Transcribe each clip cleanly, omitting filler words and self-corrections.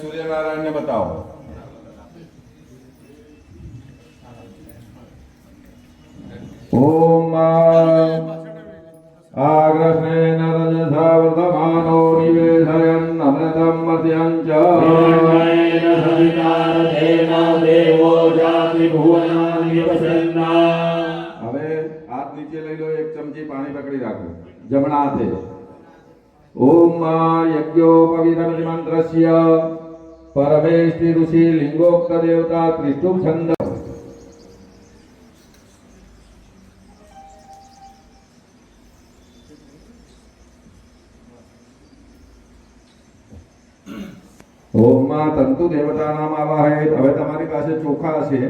सूर्यनारायण ने बताओ। ओम आग्रसेन रजसा वर्धमानो निवेशयन् अमृतं मर्त्यं च हिरण्येन सवितारथेन देवो जाति भुवनानि निवसन्ना। હવે હાથ નીચે લઈ લો, એક ચમચી પાણી પકડી રાખો જમણા હાથે। ઓમ યજ્ઞોપવિતમિતિ મંત્રસ્ય પરમેષ્ટિ ઋષિ લિંગોક્ત દેવતા ત્રિષ્ટુપ છંદ। ओम तंतु देवता नाम आवाहयेत्। હવે તમારી પાસે ચોખા છે,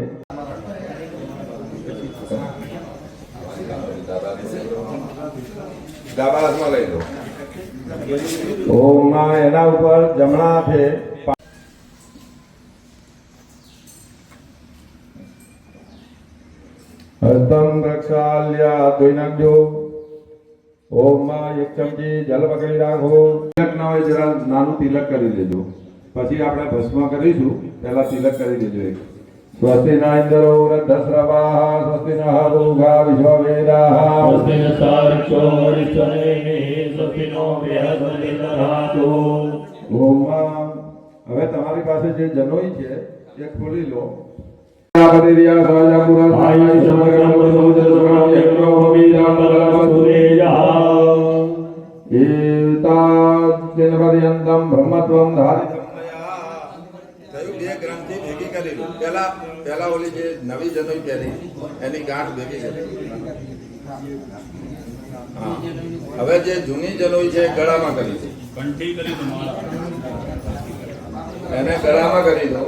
ડાબા હાથમાં લઈ લો। ઓમ એના ઉપર જમણા હાથે હસ્તમ પ્રક્ષાલ્ય ધોઈ નાખજો। ઓમ એક ચમચી જલ પકડી રાખો। તિલક ના હોય જરા નાનું તિલક કરી દેજો, પછી આપણે ભસ્મ કરીશું, પહેલા તિલક કરી દેજો એક। સ્વસ્તિ ન ઇન્દ્રો વૃદ્ધસ્રવાઃ સ્વસ્તિ ન રૂગા વિશ્વવેદાઃ સ્વસ્તિ ન સાર્ક્ષ્યો અરિષ્ટનેમિः સ્વસ્તિ નો બૃહસ્પતિર્દધાતુ। ઓમ હવે તમારી પાસે જે જનોઈ છે એ ખોલી લો। બ્રહ્મત્વમ ધારિતમ થયું બે ગ્રંથિ ભેગી કરી લો। પહેલા ઓલી જે નવી જનોઈ પહેરી એની ગાંઠ ભેગી કરી। હા, હવે જે જૂની જનોઈ છે ગળામાં કરી દો, કંઠી કરી દો, એને ગળામાં કરી દો।